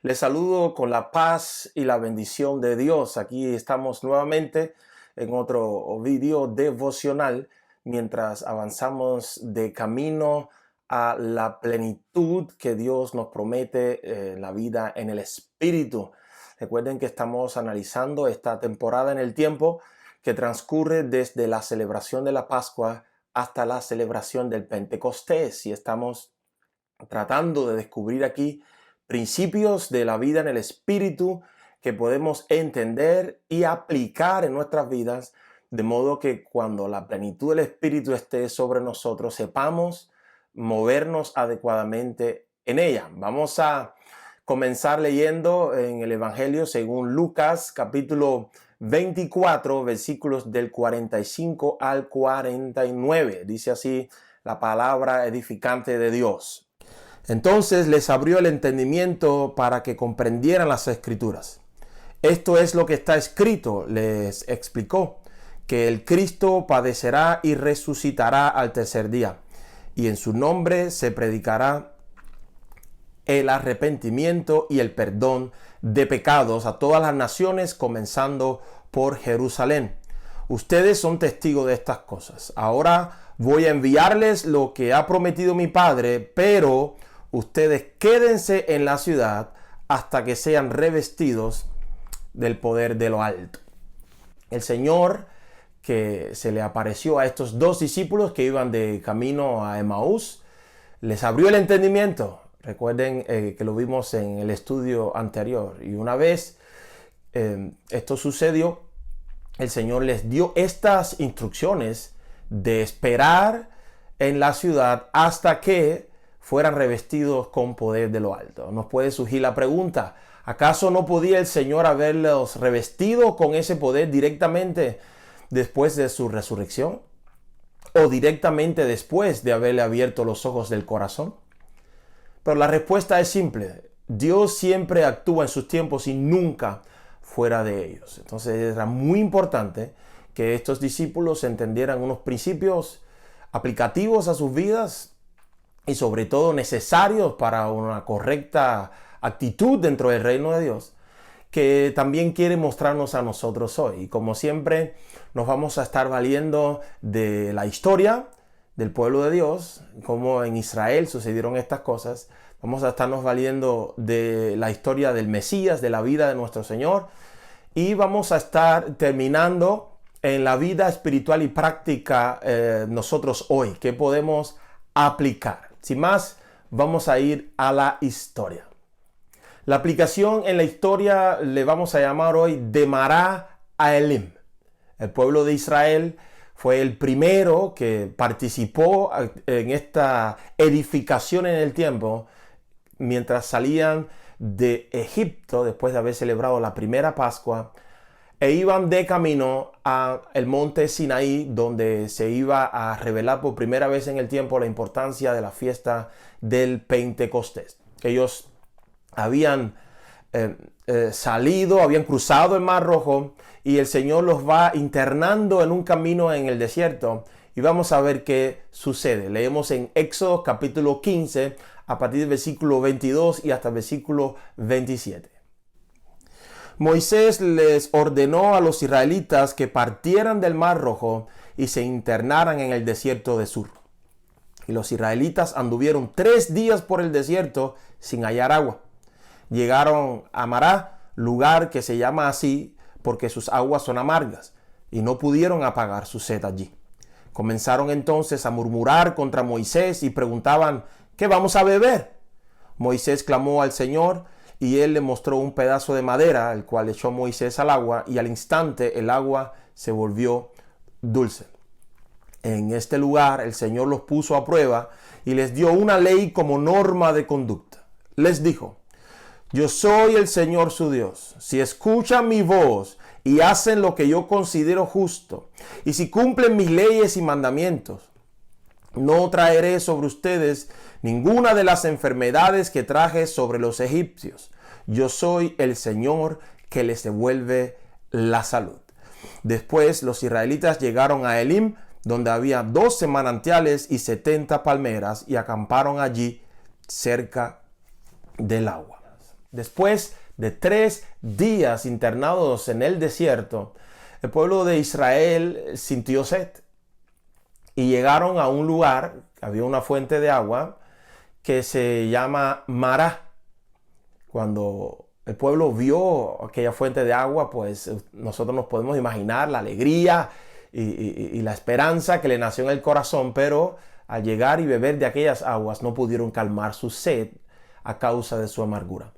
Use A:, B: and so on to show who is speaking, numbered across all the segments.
A: Les saludo con la paz y la bendición de Dios. Aquí estamos nuevamente en otro video devocional mientras avanzamos de camino a la plenitud que Dios nos promete en la vida en el Espíritu. Recuerden que estamos analizando esta temporada en el tiempo que transcurre desde la celebración de la Pascua hasta la celebración del Pentecostés, y estamos tratando de descubrir aquí principios de la vida en el Espíritu que podemos entender y aplicar en nuestras vidas, de modo que cuando la plenitud del Espíritu esté sobre nosotros, sepamos movernos adecuadamente en ella. Vamos a comenzar leyendo en el Evangelio según Lucas, capítulo 24, versículos del 45 al 49. Dice así la palabra edificante de Dios. Entonces les abrió el entendimiento para que comprendieran las Escrituras. Esto es lo que está escrito, les explicó, que el Cristo padecerá y resucitará al tercer día, y en su nombre se predicará el arrepentimiento y el perdón de pecados a todas las naciones, comenzando por Jerusalén. Ustedes son testigos de estas cosas. Ahora voy a enviarles lo que ha prometido mi Padre, pero ustedes quédense en la ciudad hasta que sean revestidos del poder de lo alto. El Señor, que se le apareció a estos dos discípulos que iban de camino a Emaús, les abrió el entendimiento. Recuerden que lo vimos en el estudio anterior. Y una vez esto sucedió, el Señor les dio estas instrucciones de esperar en la ciudad hasta que fueran revestidos con poder de lo alto. Nos puede surgir la pregunta: ¿acaso no podía el Señor haberlos revestido con ese poder directamente después de su resurrección? ¿O directamente después de haberle abierto los ojos del corazón? Pero la respuesta es simple. Dios siempre actúa en sus tiempos y nunca fuera de ellos. Entonces era muy importante que estos discípulos entendieran unos principios aplicativos a sus vidas y sobre todo necesarios para una correcta actitud dentro del reino de Dios, que también quiere mostrarnos a nosotros hoy. Y como siempre, nos vamos a estar valiendo de la historia del pueblo de Dios, cómo en Israel sucedieron estas cosas. Vamos a estarnos valiendo de la historia del Mesías, de la vida de nuestro Señor, y vamos a estar terminando en la vida espiritual y práctica nosotros hoy, que podemos aplicar. Sin más, vamos a ir a la historia. La aplicación en la historia le vamos a llamar hoy de Mará a Elim. El pueblo de Israel fue el primero que participó en esta edificación en el tiempo mientras salían de Egipto después de haber celebrado la primera Pascua, e iban de camino al monte Sinaí, donde se iba a revelar por primera vez en el tiempo la importancia de la fiesta del Pentecostés. Ellos habían salido, habían cruzado el Mar Rojo, y el Señor los va internando en un camino en el desierto, y vamos a ver qué sucede. Leemos en Éxodo capítulo 15 a partir del versículo 22 y hasta el versículo 27. Moisés les ordenó a los israelitas que partieran del Mar Rojo y se internaran en el desierto de Sur. Y los israelitas anduvieron 3 días por el desierto sin hallar agua. Llegaron a Mará, lugar que se llama así porque sus aguas son amargas, y no pudieron apagar su sed allí. Comenzaron entonces a murmurar contra Moisés y preguntaban: ¿qué vamos a beber? Moisés clamó al Señor, y él le mostró un pedazo de madera, el cual echó Moisés al agua, y al instante el agua se volvió dulce. En este lugar el Señor los puso a prueba y les dio una ley como norma de conducta. Les dijo: yo soy el Señor su Dios. Si escuchan mi voz y hacen lo que yo considero justo, y si cumplen mis leyes y mandamientos, no traeré sobre ustedes ninguna de las enfermedades que traje sobre los egipcios. Yo soy el Señor que les devuelve la salud. Después los israelitas llegaron a Elim, donde había 12 manantiales y 70 palmeras, y acamparon allí cerca del agua. Después de 3 días internados en el desierto, el pueblo de Israel sintió sed y llegaron a un lugar, había una fuente de agua que se llama Mará. Cuando el pueblo vio aquella fuente de agua, pues nosotros nos podemos imaginar la alegría y la esperanza que le nació en el corazón, pero al llegar y beber de aquellas aguas no pudieron calmar su sed a causa de su amargura.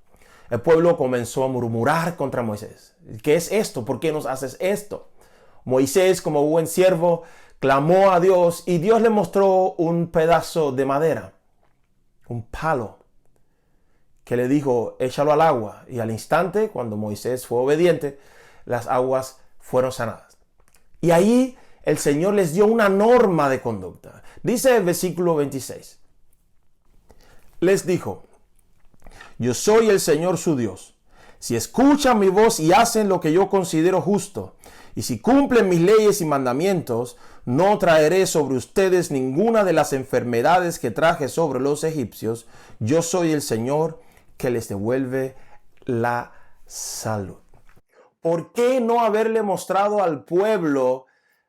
A: El pueblo comenzó a murmurar contra Moisés. ¿Qué es esto? ¿Por qué nos haces esto? Moisés, como buen siervo, clamó a Dios y Dios le mostró un pedazo de madera, un palo, que le dijo, échalo al agua. Y al instante, cuando Moisés fue obediente, las aguas fueron sanadas. Y ahí el Señor les dio una norma de conducta. Dice el versículo 26. Les dijo, yo soy el Señor su Dios. Si escuchan mi voz y hacen lo que yo considero justo, y si cumplen mis leyes y mandamientos, no traeré sobre ustedes ninguna de las enfermedades que traje sobre los egipcios. Yo soy el Señor que les devuelve la salud. ¿Por qué no haberle mostrado al pueblo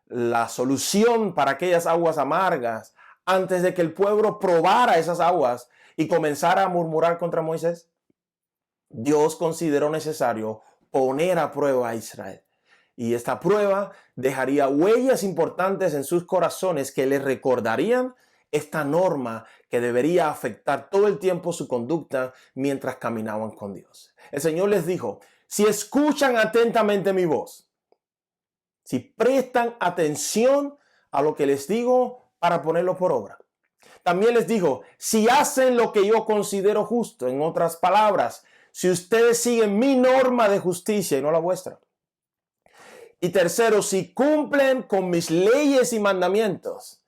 A: la solución para aquellas aguas amargas antes de que el pueblo probara esas aguas y comenzara a murmurar contra Moisés? Dios consideró necesario poner a prueba a Israel. Y esta prueba dejaría huellas importantes en sus corazones que les recordarían esta norma que debería afectar todo el tiempo su conducta mientras caminaban con Dios. El Señor les dijo, si escuchan atentamente mi voz, si prestan atención a lo que les digo para ponerlo por obra. También les dijo, si hacen lo que yo considero justo, en otras palabras, si ustedes siguen mi norma de justicia y no la vuestra. Y tercero, si cumplen con mis leyes y mandamientos,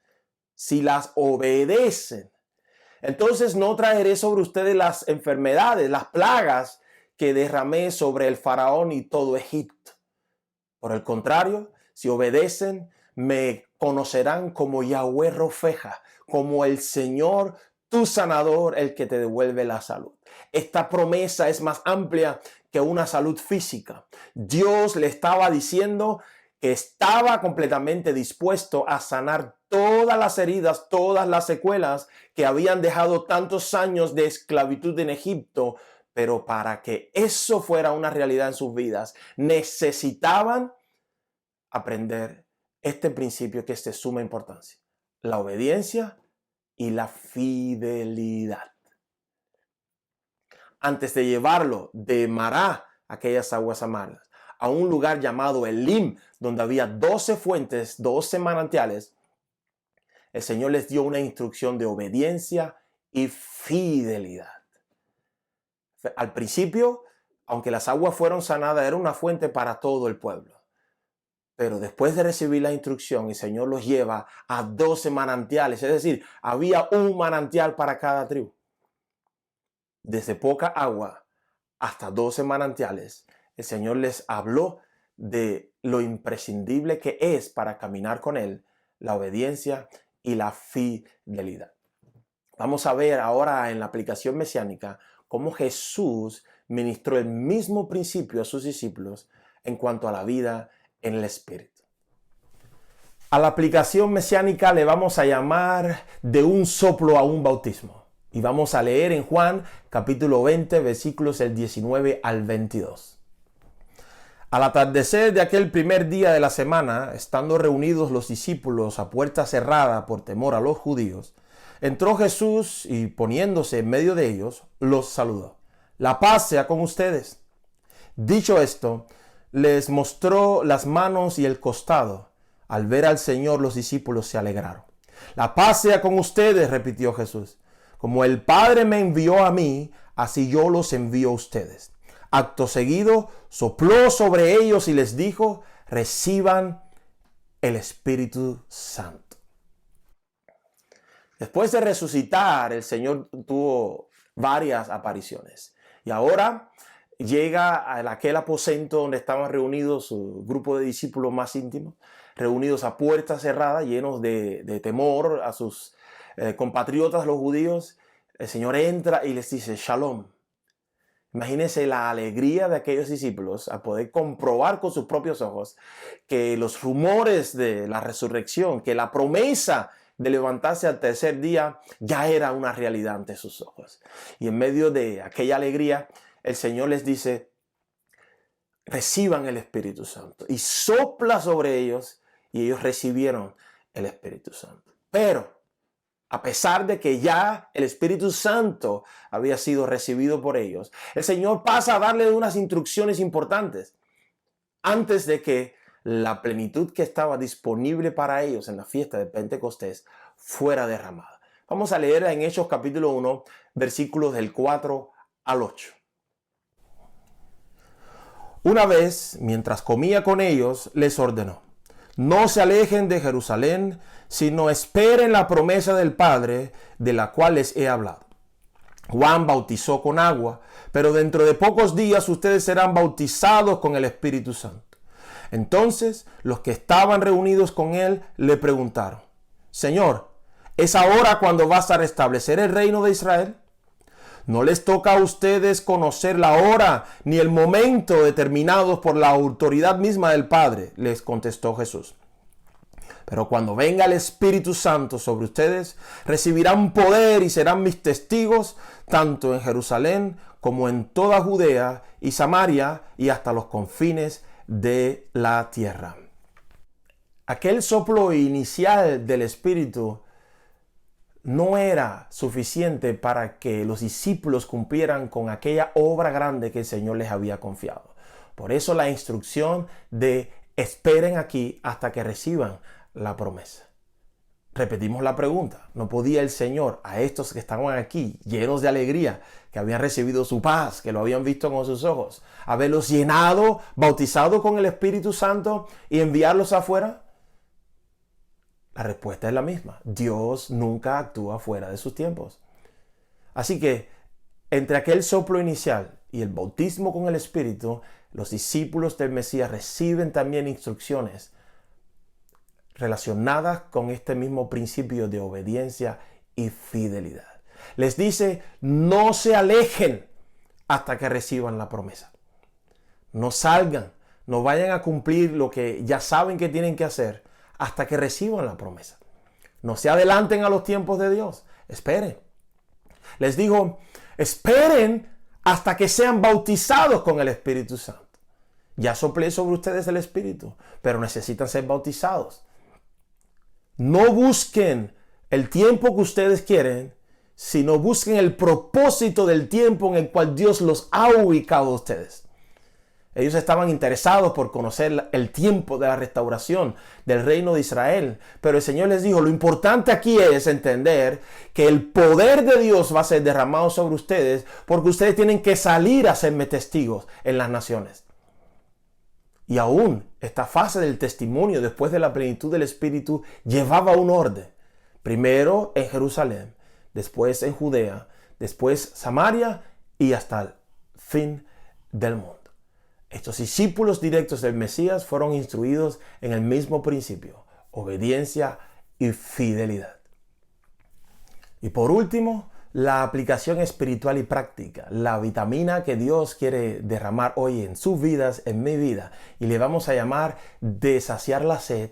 A: si las obedecen, entonces no traeré sobre ustedes las enfermedades, las plagas que derramé sobre el faraón y todo Egipto. Por el contrario, si obedecen, me conocerán como Yahweh Rofeja, como el Señor, tu sanador, el que te devuelve la salud. Esta promesa es más amplia que una salud física. Dios le estaba diciendo que estaba completamente dispuesto a sanar todas las heridas, todas las secuelas que habían dejado tantos años de esclavitud en Egipto, pero para que eso fuera una realidad en sus vidas, necesitaban aprender este principio que es de suma importancia: la obediencia y la fidelidad. Antes de llevarlo de Mará, aquellas aguas amargas, a un lugar llamado Elim, donde había 12 fuentes, 12 manantiales, el Señor les dio una instrucción de obediencia y fidelidad. Al principio, aunque las aguas fueron sanadas, era una fuente para todo el pueblo. Pero después de recibir la instrucción, el Señor los lleva a 12 manantiales. Es decir, había un manantial para cada tribu. Desde poca agua hasta 12 manantiales, el Señor les habló de lo imprescindible que es para caminar con Él, la obediencia y la fidelidad. Vamos a ver ahora en la aplicación mesiánica cómo Jesús ministró el mismo principio a sus discípulos en cuanto a la vida en el Espíritu. A la aplicación mesiánica le vamos a llamar de un soplo a un bautismo. Y vamos a leer en Juan capítulo 20, versículos del 19 al 22. Al atardecer de aquel primer día de la semana, estando reunidos los discípulos a puerta cerrada por temor a los judíos, entró Jesús y poniéndose en medio de ellos, los saludó. La paz sea con ustedes. Dicho esto, les mostró las manos y el costado. Al ver al Señor, los discípulos se alegraron. La paz sea con ustedes, repitió Jesús. Como el Padre me envió a mí, así yo los envío a ustedes. Acto seguido, sopló sobre ellos y les dijo, reciban el Espíritu Santo. Después de resucitar, el Señor tuvo varias apariciones. Y ahora llega a aquel aposento donde estaban reunidos su grupo de discípulos más íntimos, reunidos a puerta cerrada, llenos de temor a sus compatriotas, los judíos. El Señor entra y les dice, Shalom. Imagínense la alegría de aquellos discípulos a poder comprobar con sus propios ojos que los rumores de la resurrección, que la promesa de levantarse al tercer día ya era una realidad ante sus ojos. Y en medio de aquella alegría, el Señor les dice: reciban el Espíritu Santo. Y sopla sobre ellos y ellos recibieron el Espíritu Santo. Pero a pesar de que ya el Espíritu Santo había sido recibido por ellos, el Señor pasa a darle unas instrucciones importantes antes de que la plenitud que estaba disponible para ellos en la fiesta de Pentecostés fuera derramada. Vamos a leer en Hechos capítulo 1, versículos del 4 al 8. Una vez, mientras comía con ellos, les ordenó: no se alejen de Jerusalén, sino esperen la promesa del Padre, de la cual les he hablado. Juan bautizó con agua, pero dentro de pocos días ustedes serán bautizados con el Espíritu Santo. Entonces los que estaban reunidos con él le preguntaron: Señor, ¿es ahora cuando vas a restablecer el reino de Israel? No les toca a ustedes conocer la hora ni el momento determinados por la autoridad misma del Padre, les contestó Jesús. Pero cuando venga el Espíritu Santo sobre ustedes, recibirán poder y serán mis testigos, tanto en Jerusalén como en toda Judea y Samaria y hasta los confines de la tierra. Aquel soplo inicial del Espíritu no era suficiente para que los discípulos cumplieran con aquella obra grande que el Señor les había confiado. Por eso la instrucción de esperen aquí hasta que reciban la promesa. Repetimos la pregunta: ¿no podía el Señor a estos que estaban aquí llenos de alegría, que habían recibido su paz, que lo habían visto con sus ojos, haberlos llenado, bautizado con el Espíritu Santo y enviarlos afuera? La respuesta es la misma. Dios nunca actúa fuera de sus tiempos. Así que entre aquel soplo inicial y el bautismo con el Espíritu, los discípulos del Mesías reciben también instrucciones relacionadas con este mismo principio de obediencia y fidelidad. Les dice: no se alejen hasta que reciban la promesa. No salgan, no vayan a cumplir lo que ya saben que tienen que hacer hasta que reciban la promesa. No se adelanten a los tiempos de Dios. Esperen. Les dijo: esperen hasta que sean bautizados con el Espíritu Santo. Ya soplé sobre ustedes el Espíritu, pero necesitan ser bautizados. No busquen el tiempo que ustedes quieren, sino busquen el propósito del tiempo en el cual Dios los ha ubicado a ustedes. Ellos estaban interesados por conocer el tiempo de la restauración del reino de Israel. Pero el Señor les dijo: lo importante aquí es entender que el poder de Dios va a ser derramado sobre ustedes, porque ustedes tienen que salir a serme testigos en las naciones. Y aún esta fase del testimonio después de la plenitud del Espíritu llevaba un orden. Primero en Jerusalén, después en Judea, después Samaria y hasta el fin del mundo. Estos discípulos directos del Mesías fueron instruidos en el mismo principio: obediencia y fidelidad. Y por último, la aplicación espiritual y práctica, la vitamina que Dios quiere derramar hoy en sus vidas, en mi vida, y le vamos a llamar de saciar la sed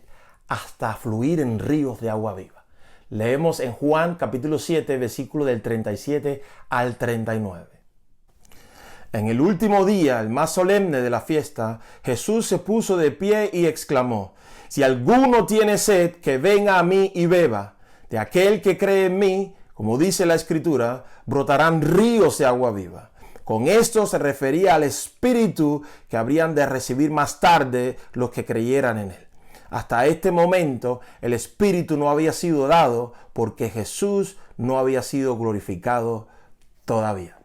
A: hasta fluir en ríos de agua viva. Leemos en Juan capítulo 7, versículo del 37 al 39. En el último día, el más solemne de la fiesta, Jesús se puso de pie y exclamó: si alguno tiene sed, que venga a mí y beba. De aquel que cree en mí, como dice la Escritura, brotarán ríos de agua viva. Con esto se refería al Espíritu que habrían de recibir más tarde los que creyeran en él. Hasta este momento, el Espíritu no había sido dado porque Jesús no había sido glorificado todavía.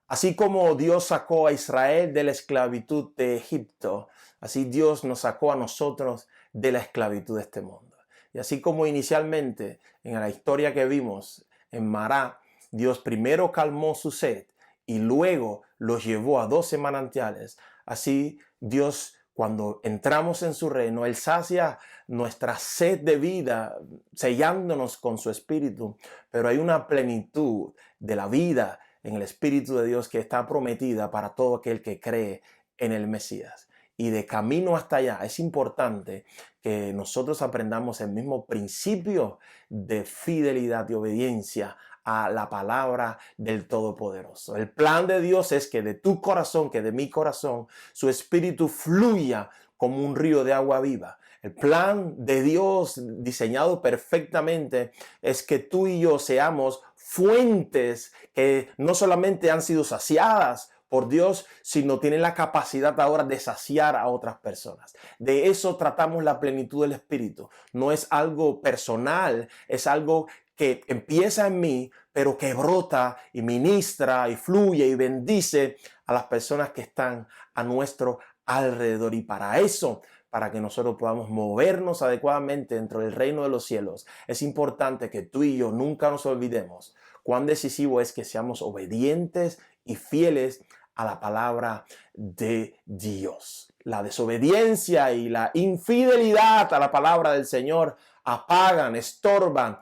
A: Así como Dios sacó a Israel de la esclavitud de Egipto, así Dios nos sacó a nosotros de la esclavitud de este mundo. Y así como inicialmente en la historia que vimos en Mará, Dios primero calmó su sed y luego los llevó a 12 manantiales, así Dios, cuando entramos en su reino, Él sacia nuestra sed de vida, sellándonos con su Espíritu. Pero hay una plenitud de la vida en el Espíritu de Dios que está prometida para todo aquel que cree en el Mesías. Y de camino hasta allá es importante que nosotros aprendamos el mismo principio de fidelidad y obediencia a la palabra del Todopoderoso. El plan de Dios es que de tu corazón, que de mi corazón, su espíritu fluya como un río de agua viva. El plan de Dios diseñado perfectamente es que tú y yo seamos fuentes que no solamente han sido saciadas por Dios, sino tienen la capacidad ahora de saciar a otras personas. De eso tratamos la plenitud del Espíritu. No es algo personal, es algo que empieza en mí, pero que brota y ministra y fluye y bendice a las personas que están a nuestro alrededor. Y para eso, para que nosotros podamos movernos adecuadamente dentro del reino de los cielos, es importante que tú y yo nunca nos olvidemos cuán decisivo es que seamos obedientes y fieles a la palabra de Dios. La desobediencia y la infidelidad a la palabra del Señor apagan, estorban,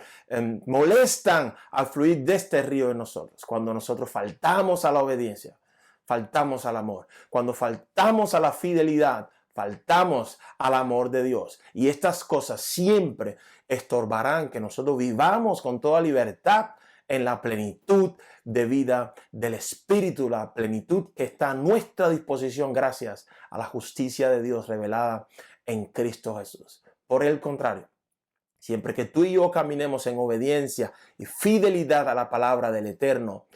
A: molestan al fluir de este río en nosotros. Cuando nosotros faltamos a la obediencia, faltamos al amor. Cuando faltamos a la fidelidad, faltamos al amor de Dios. Y estas cosas siempre estorbarán que nosotros vivamos con toda libertad en la plenitud de vida del Espíritu, la plenitud que está a nuestra disposición gracias a la justicia de Dios revelada en Cristo Jesús. Por el contrario, siempre que tú y yo caminemos en obediencia y fidelidad a la palabra del Eterno,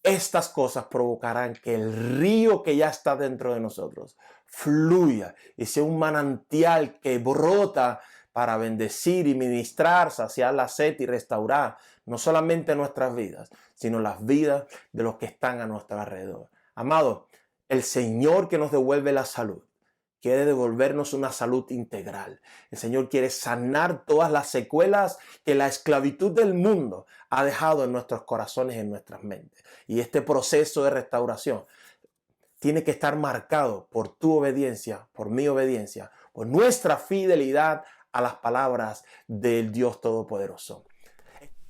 A: estas cosas provocarán que el río que ya está dentro de nosotros fluya y sea un manantial que brota para bendecir y ministrar, saciar la sed y restaurar no solamente nuestras vidas, sino las vidas de los que están a nuestro alrededor. Amado, el Señor que nos devuelve la salud quiere devolvernos una salud integral. El Señor quiere sanar todas las secuelas que la esclavitud del mundo ha dejado en nuestros corazones y en nuestras mentes. Y este proceso de restauración tiene que estar marcado por tu obediencia, por mi obediencia, por nuestra fidelidad a las palabras del Dios Todopoderoso.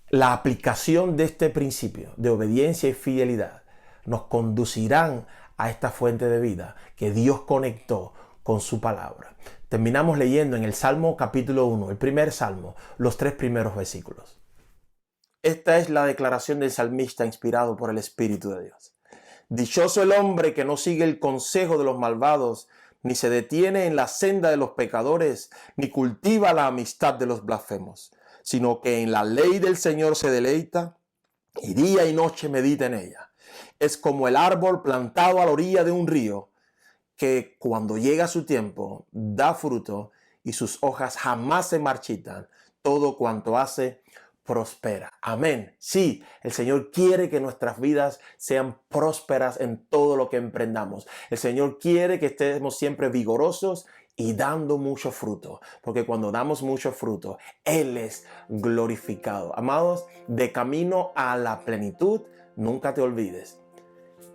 A: La aplicación de este principio de obediencia y fidelidad nos conducirán a esta fuente de vida que Dios conectó con su palabra. Terminamos leyendo en el Salmo capítulo 1, el primer Salmo, los 3 primeros versículos. Esta es la declaración del salmista inspirado por el Espíritu de Dios. Dichoso el hombre que no sigue el consejo de los malvados, ni se detiene en la senda de los pecadores, ni cultiva la amistad de los blasfemos, sino que en la ley del Señor se deleita y día y noche medita en ella. Es como el árbol plantado a la orilla de un río, que cuando llega su tiempo da fruto y sus hojas jamás se marchitan. Todo cuanto hace prospera. Amén. Sí, el Señor quiere que nuestras vidas sean prósperas en todo lo que emprendamos. El Señor quiere que estemos siempre vigorosos y dando mucho fruto, porque cuando damos mucho fruto, Él es glorificado. Amados, de camino a la plenitud, nunca te olvides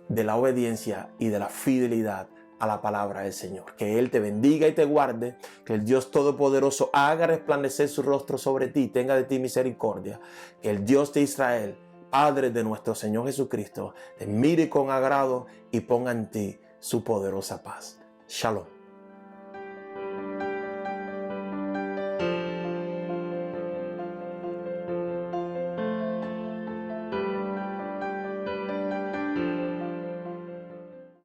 A: de la obediencia y de la fidelidad a la palabra del Señor. Que Él te bendiga y te guarde, que el Dios Todopoderoso haga resplandecer su rostro sobre ti, tenga de ti misericordia, que el Dios de Israel, Padre de nuestro Señor Jesucristo, te mire con agrado y ponga en ti su poderosa paz. Shalom.